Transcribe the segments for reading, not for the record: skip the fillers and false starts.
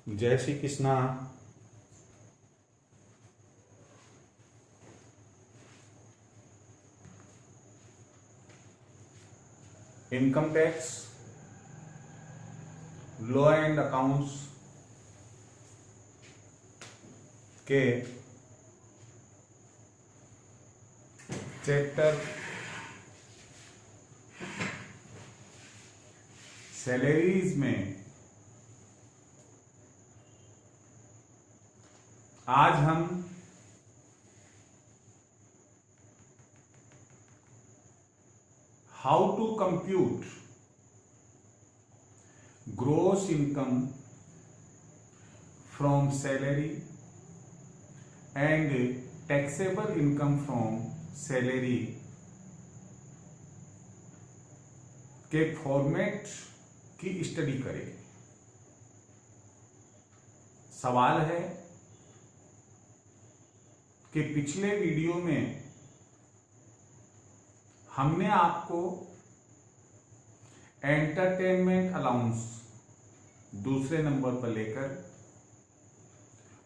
जय Shri Krishna. Income tax, law and accounts के chapter salaries में आज हम how to compute gross income from salary and taxable income from salary के format की स्टडी करें। सवाल है कि पिछले वीडियो में हमने आपको एंटरटेनमेंट अलाउंस दूसरे नंबर पर लेकर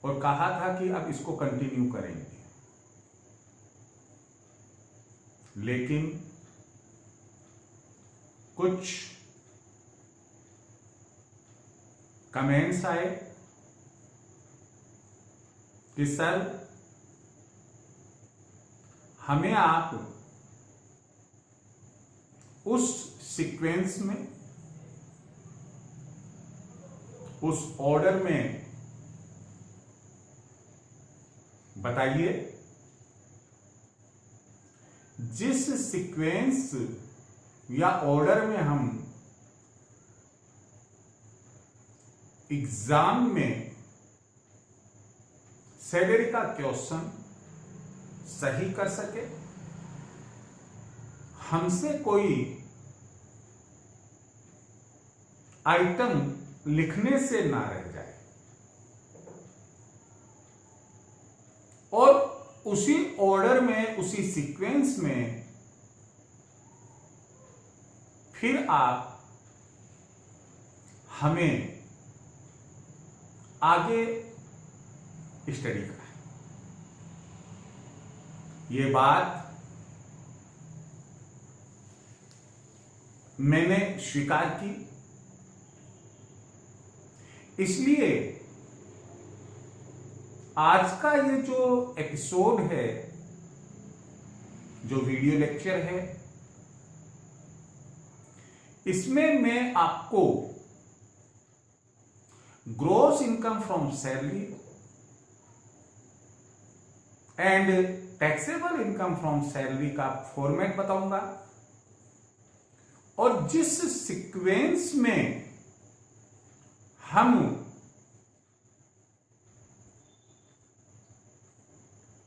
और कहा था कि अब इसको कंटिन्यू करेंगे, लेकिन कुछ कमेंट्स आए कि सर हमें आप उस सीक्वेंस में, उस ऑर्डर में बताइए जिस सीक्वेंस या ऑर्डर में हम एग्जाम में सैलरी का क्वेश्चन सही कर सके, हमसे कोई आइटम लिखने से ना रह जाए और उसी ऑर्डर में, उसी सीक्वेंस में फिर आप हमें आगे स्टडी कराएं। ये बात मैंने स्वीकार की, इसलिए आज का ये जो एपिसोड है, जो वीडियो लेक्चर है, इसमें मैं आपको gross income from salary and taxable income from salary का फॉर्मेट बताऊंगा और जिस सीक्वेंस में हम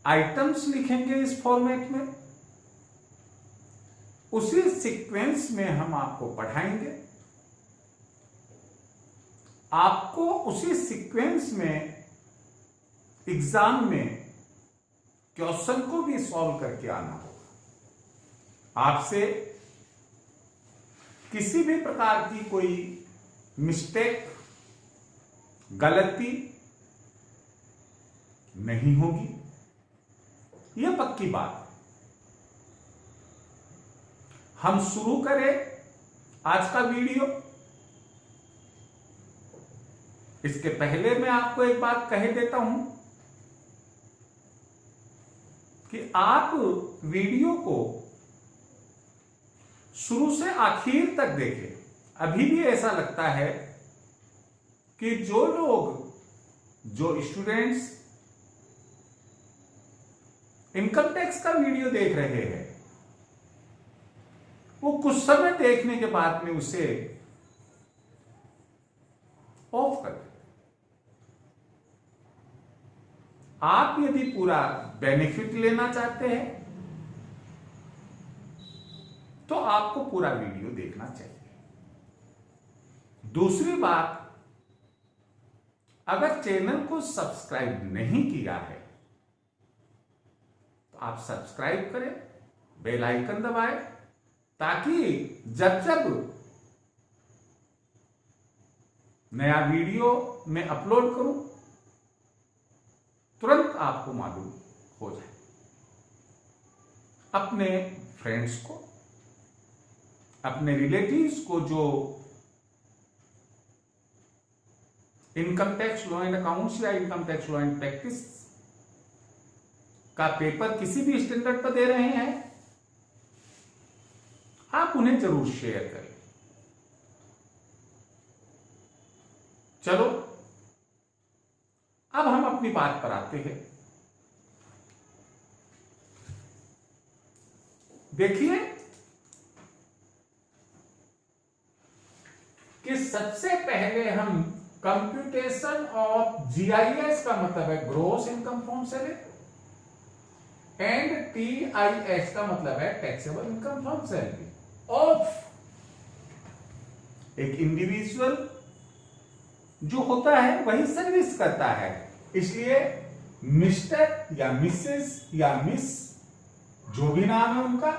आइटम्स लिखेंगे इस फॉर्मेट में, उसी सीक्वेंस में हम आपको पढ़ाएंगे। आपको उसी सीक्वेंस में एग्जाम में क्वेश्चन को भी सॉल्व करके आना होगा। आपसे किसी भी प्रकार की कोई मिस्टेक, गलती नहीं होगी, यह पक्की बात है। हम शुरू करें आज का वीडियो। इसके पहले मैं आपको एक बात कह देता हूं कि आप वीडियो को शुरू से आखिर तक देखें। अभी भी ऐसा लगता है कि जो लोग, जो स्टूडेंट्स इनकम टैक्स का वीडियो देख रहे हैं, वो कुछ समय देखने के बाद में उसे ऑफ कर दें। आप यदि पूरा बेनिफिट लेना चाहते हैं तो आपको पूरा वीडियो देखना चाहिए। दूसरी बात, अगर चैनल को सब्सक्राइब नहीं किया है तो आप सब्सक्राइब करें, बेल आइकन दबाएं, ताकि जब जब नया वीडियो मैं अपलोड करूं, तुरंत आपको मालूम हो जाए। अपने फ्रेंड्स को, अपने रिलेटिव्स को जो income tax law and accounts या income tax law and practice का पेपर किसी भी स्टैंडर्ड पर दे रहे हैं, आप उन्हें जरूर शेयर करें। चलो अब हम अपनी बात पर आते हैं। देखिए कि सबसे पहले हम कंप्यूटेशन ऑफ जीआईएस का मतलब है gross income from salary, and TIS का मतलब है taxable income from salary of एक इंडिविजुअल जो होता है वही सर्विस करता है। इसलिए मिस्टर या मिसेस या मिस जो भी नाम है उनका,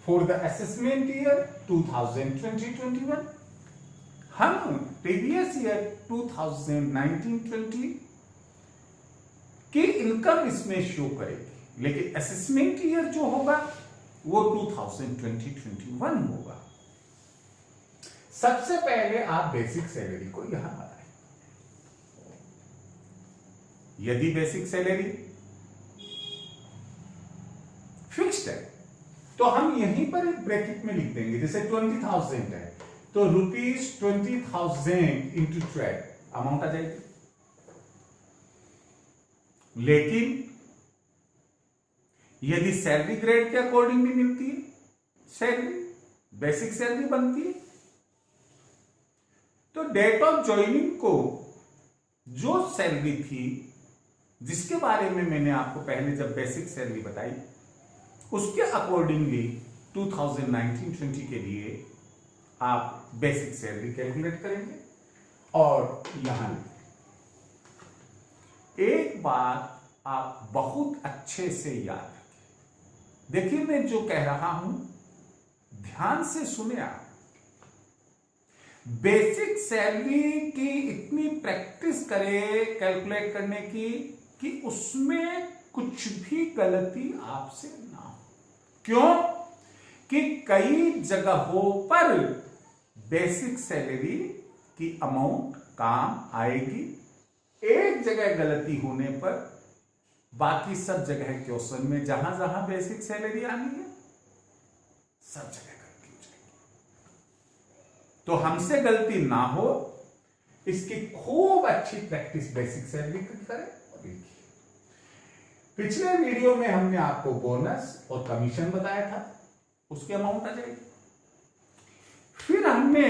फॉर द असेसमेंट ईयर 2020-21 हम प्रीवियस ईयर 2019-20 की इनकम इसमें शो करेगी, लेकिन असेसमेंट ईयर जो होगा वो 2020-21 होगा। सबसे पहले आप बेसिक सैलरी को यहां बताएं। यदि बेसिक सैलरी फिक्स्ड है तो हम यहीं पर एक ब्रैकेट में लिख देंगे, जैसे 20,000 है तो ₹20,000 इंटू 12 अमाउंट आ जाएगी। लेकिन यदि सैलरी ग्रेड के अकॉर्डिंग भी मिलती है, सैलरी बेसिक सैलरी बनती है, तो डेट ऑफ ज्वाइनिंग को जो सैलरी थी जिसके बारे में मैंने आपको पहले जब बेसिक सैलरी बताई, उसके अकॉर्डिंगली 2019-20 के लिए आप बेसिक सैलरी कैलकुलेट करेंगे। और यहां एक बात आप बहुत अच्छे से याद रखें। देखिए मैं जो कह रहा हूं ध्यान से सुने आप। बेसिक सैलरी की इतनी प्रैक्टिस करें कैलकुलेट करने की कि उसमें कुछ भी गलती आपसे ना हो। क्यों? कि कई जगहों पर बेसिक सैलरी की अमाउंट काम आएगी, एक जगह गलती होने पर बाकी सब जगह क्वेश्चन में जहां जहां बेसिक सैलरी आनी है सब जगह गलती हो जाएगी। तो हमसे गलती ना हो इसकी खूब अच्छी प्रैक्टिस बेसिक सैलरी की करें। पिछले वीडियो में हमने आपको बोनस और कमीशन बताया था, उसकी अमाउंट आ जाएगी। फिर हमने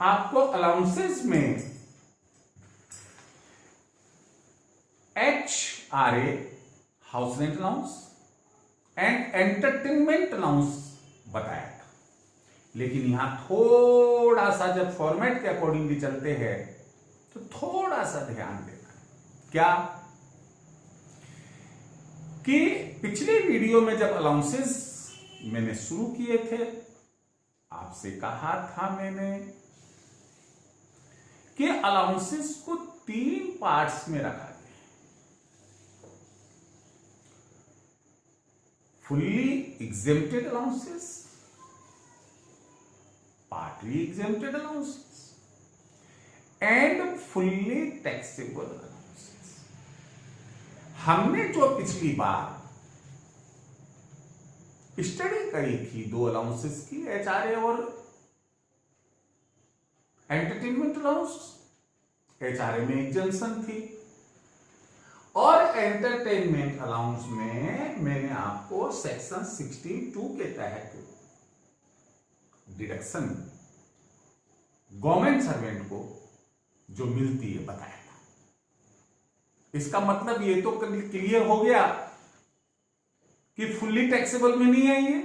आपको अलाउंसेस में HRA house rent allowance and entertainment allowance बताया था, लेकिन यहां थोड़ा सा जब फॉर्मेट के अकॉर्डिंगली चलते हैं तो थोड़ा सा ध्यान देना। क्या कि पिछले वीडियो में जब अलाउंसेस मैंने शुरू किए थे, आपसे कहा था मैंने कि अलाउंसेस को 3 पार्ट्स में रखा गया। Fully exempted allowances, partly exempted allowances and fully taxable allowances. हमने जो पिछली बार स्टडी करी थी 2 अलाउंसेस की, HRA और एंटरटेनमेंट अलाउंस, HRA में एग्जम्पशन थी और एंटरटेनमेंट अलाउंस में मैंने आपको सेक्शन 62 के तहत डिडक्शन गवर्नमेंट सर्वेंट को जो मिलती है बताया था। इसका मतलब ये तो क्लियर हो गया कि फुल्ली टैक्सेबल में नहीं है ये।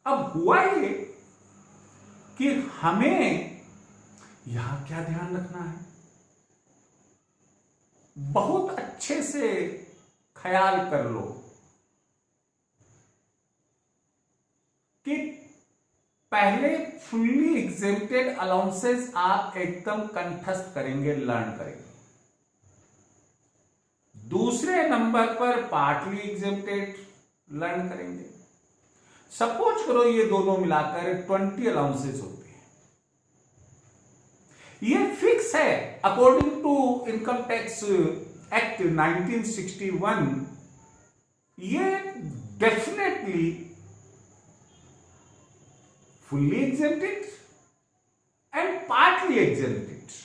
अब हुआ ये कि हमें यहां क्या ध्यान रखना है, बहुत अच्छे से ख्याल कर लो कि पहले फुल्ली एग्जेम्प्टेड अलाउंसेस आप एकदम कंठस्थ करेंगे, लर्न करेंगे। दूसरे नंबर पर पार्टली एग्जेम्प्टेड लर्न करेंगे। सपोज करो ये दोनों मिलाकर 20 अलाउंसेस होते हैं। ये फिक्स है according to income tax act 1961। ये definitely fully exempted and partly exempted।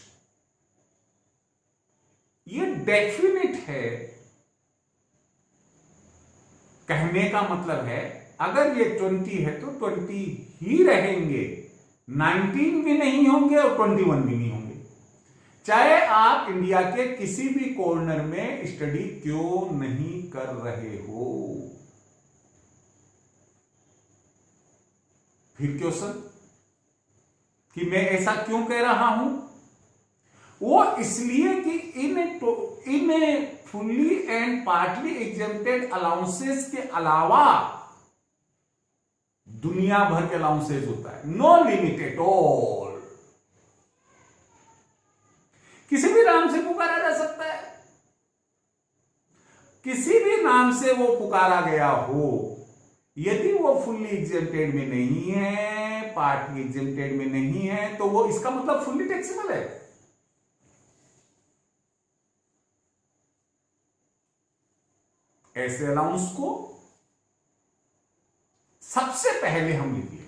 ये डेफिनेट है। कहने का मतलब है अगर ये 20 है तो 20 ही रहेंगे, 19 भी नहीं होंगे और 21 भी नहीं होंगे, चाहे आप इंडिया के किसी भी कॉर्नर में स्टडी क्यों नहीं कर रहे हो। फिर क्वेश्चन कि मैं ऐसा क्यों कह रहा हूं, वो इसलिए कि इन fully and partly exempted allowances के अलावा दुनिया भर के अलाउंसेस होता है, नो लिमिट एट ऑल। किसी भी नाम से पुकारा जा सकता है, किसी भी नाम से वो पुकारा गया हो। यदि वो फुल्ली एग्जेम्प्टेड में नहीं है, पार्टली एग्जेम्प्टेड में नहीं है, तो वो इसका मतलब फुल्ली टैक्सेबल है। ऐसे अलाउंस को सबसे पहले हम लिखिए।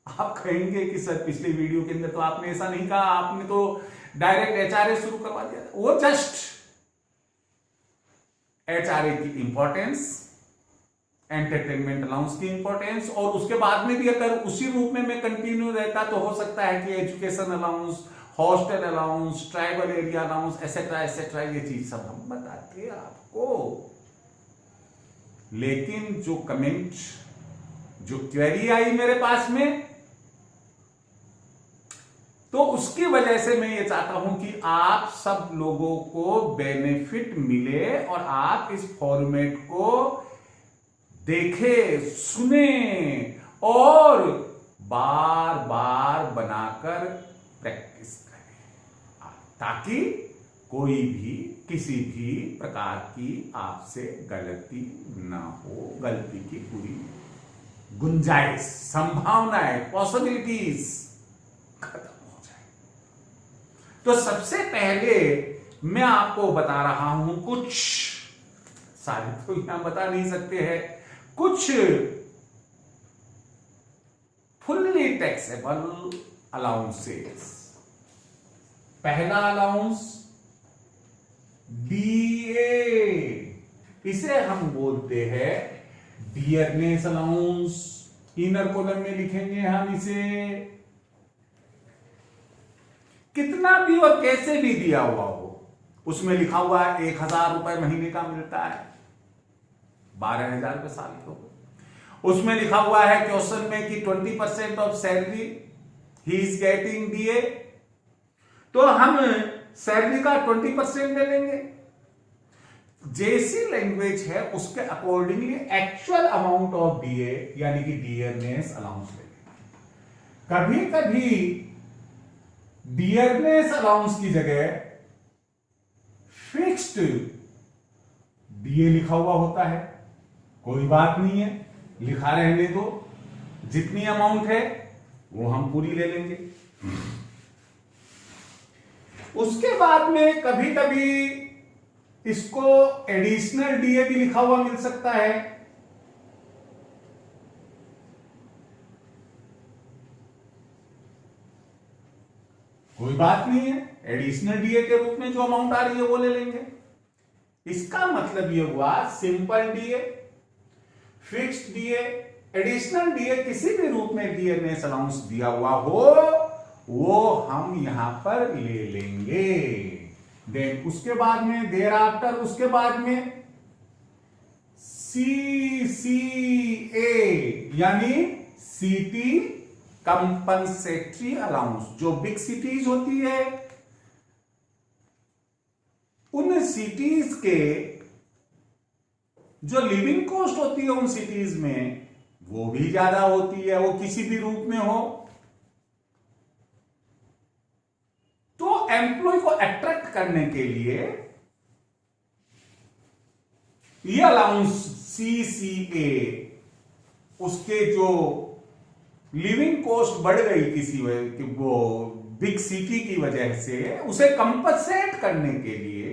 आप कहेंगे कि सर पिछले वीडियो के अंदर तो आपने ऐसा नहीं कहा, आपने तो डायरेक्ट एचआरए शुरू करवा दिया था। वो जस्ट एचआरए की इंपॉर्टेंस, एंटरटेनमेंट अलाउंस की इंपॉर्टेंस, और उसके बाद में भी अगर उसी रूप में मैं कंटिन्यू रहता तो हो सकता है कि education allowance, hostel allowance, tribal area allowance etcetera etcetera ये चीज सब हम बताते आपको। लेकिन जो कमेंट, जो क्वेरी आई मेरे पास में, तो उसकी वजह से मैं ये चाहता हूं कि आप सब लोगों को बेनिफिट मिले और आप इस फॉर्मेट को देखे, सुने और बार बार बनाकर प्रैक्टिस करें, ताकि कोई भी किसी भी प्रकार की आपसे गलती ना हो। गलती की पूरी गुंजाइश, संभावनाएं, पॉसिबिलिटीज खत्म हो जाए। तो सबसे पहले मैं आपको बता रहा हूं कुछ, सारे तो यहां बता नहीं सकते हैं, कुछ फुल्ली टैक्सेबल अलाउंसेस। पहला अलाउंस डीए, इसे हम बोलते हैं डियरनेस अलाउंस। इनर कॉलम में लिखेंगे हम इसे। कितना भी और कैसे भी दिया हुआ हो, उसमें लिखा हुआ है 1000 रुपए महीने का मिलता है, 12,000 रुपए साल के हो। उसमें लिखा हुआ है क्वेश्चन में कि 20% of salary he is getting DA, तो हम सैलरी का 20% ले लेंगे। जैसी लैंग्वेज है उसके accordingly actual amount of DA यानी कि डियरनेस अलाउंस ले लेंगे। कभी कभी डियरनेस अलाउंस की जगह फिक्स्ड डीए लिखा हुआ होता है, कोई बात नहीं है, लिखा रहने दो, जितनी अमाउंट है वो हम पूरी ले लेंगे। उसके बाद में कभी कभी इसको एडिशनल डीए भी लिखा हुआ मिल सकता है। कोई बात नहीं है, एडिशनल डीए के रूप में जो अमाउंट आ रही है वो ले लेंगे। इसका मतलब ये हुआ simple DA, fixed DA, additional DA, किसी भी रूप में डियरनेस अलाउंस दिया हुआ हो वो हम यहां पर ले लेंगे। देन उसके बाद में देयर आफ्टर, उसके बाद में सीसीए यानी सिटी कंपनसेटरी अलाउंस। जो बिग सिटीज होती है उन सिटीज के जो लिविंग कॉस्ट होती है उन सिटीज में वो भी ज्यादा होती है, वो किसी भी रूप में हो। तो एम्प्लॉय को अट्रैक्ट करने के लिए ये अलाउंस CCA, उसके जो लिविंग कॉस्ट बढ़ गई किसी वजह कि वो बिग सिटी की वजह से, उसे कंपनसेट करने के लिए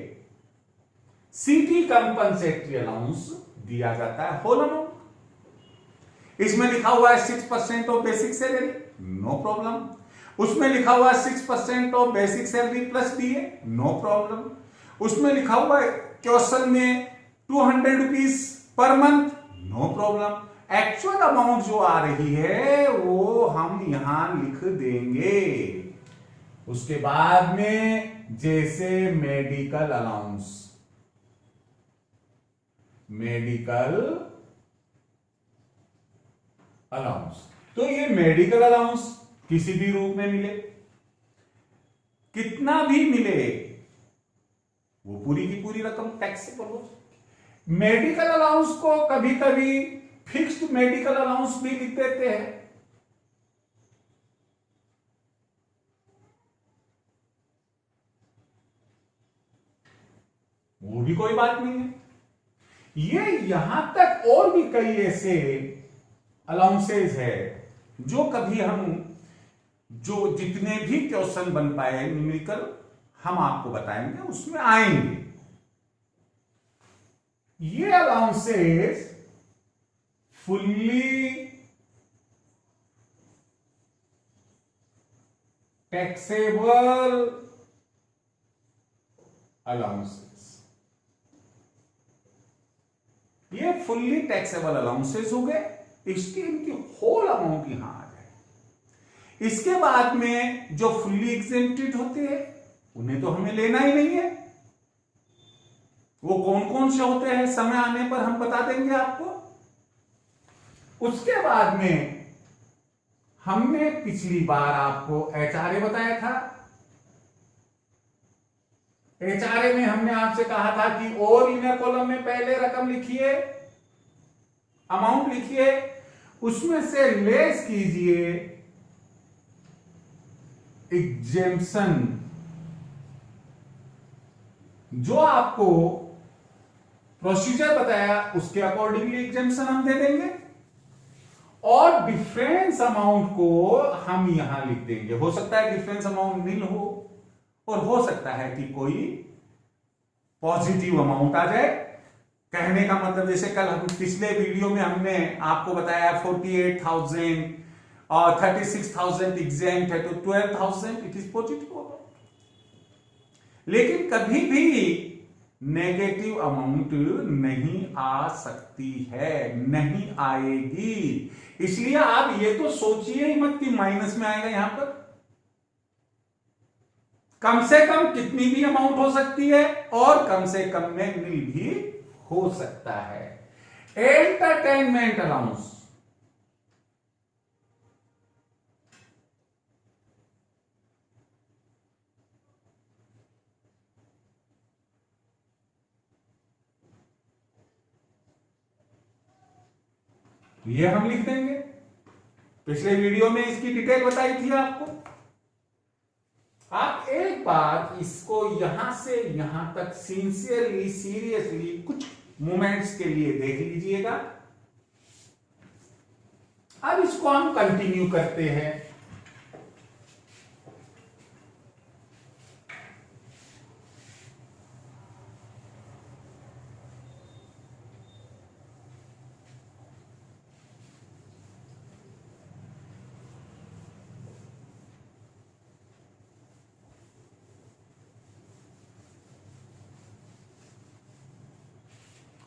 सिटी कंपनसेटरी अलाउंस दिया जाता है, होल अमाउंट। इसमें लिखा हुआ है 6% of basic salary, no problem. उसमें लिखा हुआ है 6% of basic salary plus DA, no problem. उसमें लिखा हुआ है क्वेश्चन में 200 rupees per month, no problem. Actual amount जो आ रही है वो हम यहां लिख देंगे। उसके बाद में जैसे मेडिकल अलाउंस, तो ये मेडिकल अलाउंस किसी भी रूप में मिले, कितना भी मिले, वो पूरी की पूरी रकम टैक्सेबल हो। मेडिकल अलाउंस को कभी कभी फिक्स्ड मेडिकल अलाउंस भी लिख देते हैं। वो भी कोई बात नहीं है। ये यहां तक और भी कई ऐसे अलाउंसेस है जो कभी हम, जो जितने भी क्वेश्चन बन पाए न्यूमेरिकल, हम आपको बताएंगे, उसमें आएंगे। ये अलाउंसेस फुल्ली टैक्सेबल अलाउंसेस, ये फुल्ली टैक्सेबल अलाउंसेस हो गए। इसकी इनकी होल अमाउंट यहां आ जाए। इसके बाद में जो फुल्ली एग्जेम्प्टेड होते हैं उन्हें तो हमें लेना ही नहीं है। वो कौन कौन से होते हैं समय आने पर हम बता देंगे आपको। उसके बाद में हमने पिछली बार आपको HRA बताया था। HRA में हमने आपसे कहा था कि और इनर कॉलम में पहले रकम लिखिए, अमाउंट लिखिए, उसमें से लेस कीजिए एग्जेम्पशन, जो आपको प्रोसीजर बताया उसके अकॉर्डिंगली एग्जेम्पशन हम दे देंगे, और डिफरेंस अमाउंट को हम यहां लिख देंगे। हो सकता है डिफरेंस अमाउंट नील हो, और हो सकता है कि कोई पॉजिटिव अमाउंट आ जाए। कहने का मतलब जैसे कल हम पिछले वीडियो में हमने आपको बताया 48,000 और 36,000 एग्जेम्प्ट है, तो 12,000 इट इज पॉजिटिव अमाउंट। लेकिन कभी भी नेगेटिव अमाउंट नहीं आ सकती है, नहीं आएगी। इसलिए आप ये तो सोचिए ही मत कि माइनस में आएगा। यहां पर कम से कम कितनी भी अमाउंट हो सकती है, और कम से कम में नील भी हो सकता है। एंटरटेनमेंट अलाउंस, ये हम लिख देंगे। पिछले वीडियो में इसकी डिटेल बताई थी आपको। आप एक बार इसको यहां से यहां तक सिंसियरली, सीरियसली कुछ मोमेंट्स के लिए देख लीजिएगा। अब इसको हम कंटिन्यू करते हैं।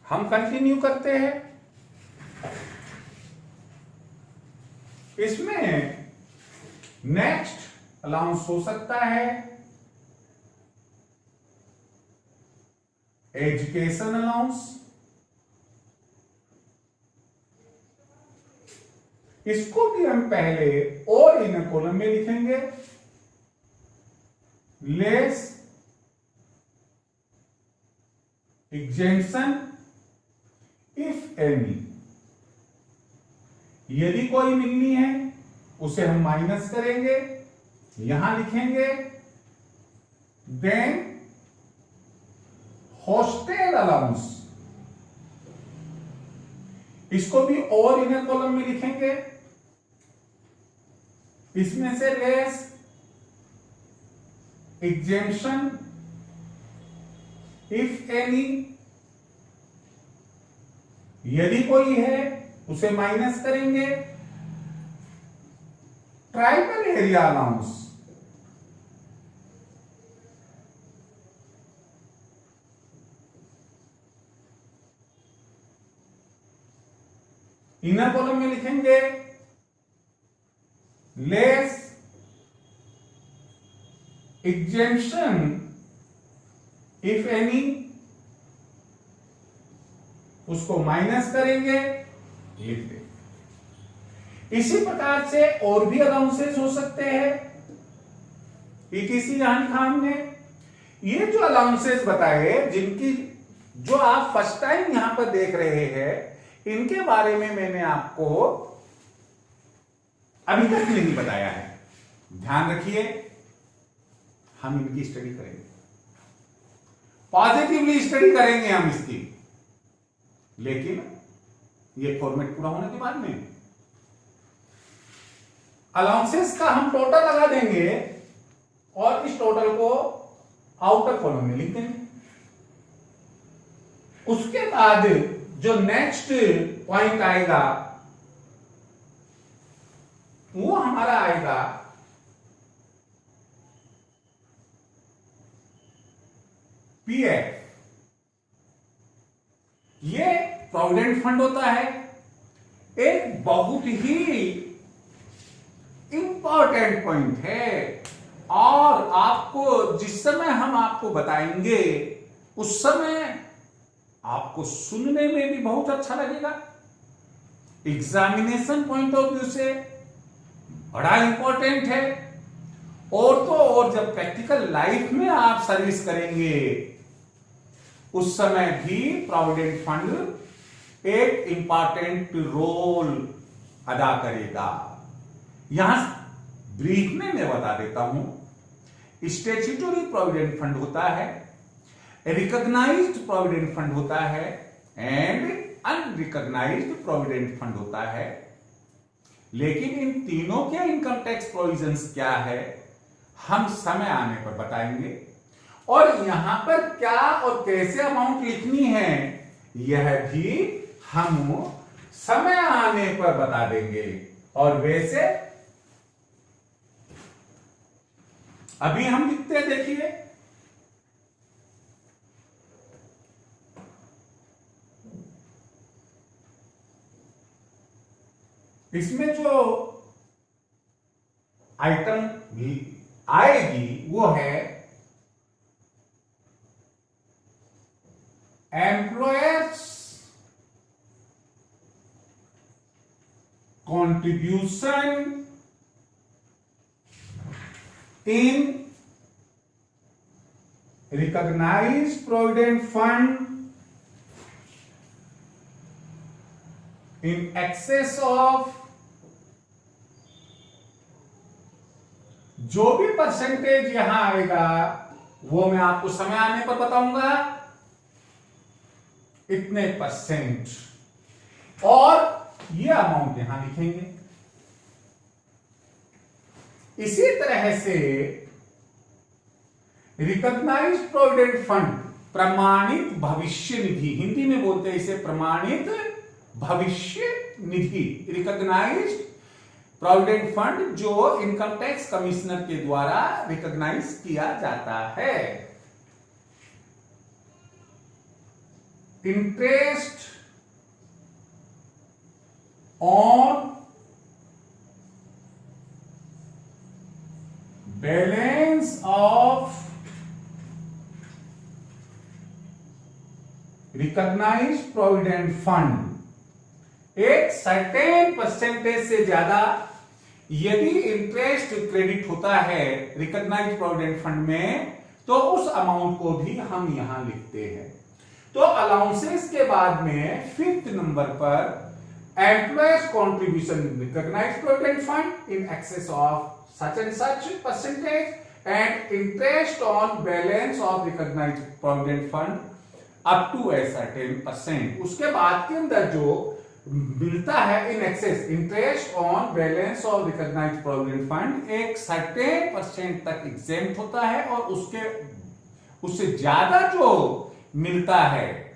हम कंटिन्यू करते हैं। इसमें नेक्स्ट अलाउंस हो सकता है एजुकेशन अलाउंस। इसको भी हम पहले और इन कॉलम में लिखेंगे, लेस एग्जेम्पशन इफ एनी। यदि कोई मिलनी है उसे हम माइनस करेंगे, यहां लिखेंगे, देन हॉस्टेल अलाउंस, इसको भी और इनर कॉलम में लिखेंगे, इसमें से लेस एग्जेम्पशन इफ एनी, यदि कोई है उसे माइनस करेंगे, tribal area allowance, inner column में लिखेंगे लेस एग्जेम्पशन इफ एनी, उसको माइनस करेंगे, लिख दे। इसी प्रकार से और भी अलाउंसेस हो सकते हैं, ETC यहां लिखा हमने। ये जो अलाउंसेस बताए, जिनकी जो आप फर्स्ट टाइम यहां पर देख रहे हैं, इनके बारे में मैंने आपको अभी तक नहीं बताया है। ध्यान रखिए, हम इनकी स्टडी करेंगे, पॉजिटिवली स्टडी करेंगे हम इसकी, लेकिन ये फॉर्मेट पूरा होने के बाद में अलाउंसेस का हम टोटल लगा देंगे और इस टोटल को आउटर कॉलम में लिख देंगे। उसके बाद जो नेक्स्ट पॉइंट आएगा वो हमारा आएगा PF। ये प्रोविडेंट फंड होता है, एक बहुत ही इंपॉर्टेंट पॉइंट है, और आपको जिस समय हम आपको बताएंगे उस समय आपको सुनने में भी बहुत अच्छा लगेगा, एग्जामिनेशन पॉइंट ऑफ व्यू से बड़ा इंपॉर्टेंट है, और तो और जब प्रैक्टिकल लाइफ में आप सर्विस करेंगे उस समय भी प्रोविडेंट फंड एक इंपॉर्टेंट रोल अदा करेगा। यहां ब्रीफ में मैं बता देता हूं, स्टैट्यूटरी प्रोविडेंट फंड होता है, रिकॉग्नाइज्ड प्रोविडेंट फंड होता है, एंड अनरिकॉग्नाइज्ड प्रोविडेंट फंड होता है। लेकिन इन तीनों के इनकम टैक्स प्रोविजंस क्या है हम समय आने पर बताएंगे, और यहां पर क्या और कैसे अमाउंट लिखनी है यह भी हम समय आने पर बता देंगे। और वैसे अभी हम लिखते हैं, देखिए इसमें जो आइटम भी आएगी वो है employers contribution in recognized provident fund in excess of, जो भी परसेंटेज यहां आएगा वो मैं आपको समय आने पर बताऊंगा, इतने परसेंट, और ये अमाउंट यहां लिखेंगे। इसी तरह से रिकॉग्नाइज्ड प्रोविडेंट फंड, प्रमाणित भविष्य निधि, हिंदी में बोलते हैं इसे प्रमाणित भविष्य निधि, रिकॉग्नाइज्ड प्रोविडेंट फंड जो इनकम टैक्स कमिश्नर के द्वारा रिकॉग्नाइज किया जाता है। Interest on balance of recognised provident fund, एक सर्टेन परसेंटेज से ज्यादा यदि इंटरेस्ट क्रेडिट होता है रिकॉग्नाइज्ड प्रोविडेंट फंड में, तो उस अमाउंट को भी हम यहां लिखते हैं। तो अलाउंसेस के बाद में 5th नंबर पर employees contribution in recognized provident fund in excess of such and such percentage and interest on balance of recognized provident fund up to a certain percent। उसके बाद के अंदर जो मिलता है in excess interest on balance of recognised provident fund एक certain percent तक exempt होता है और उससे ज्यादा जो मिलता है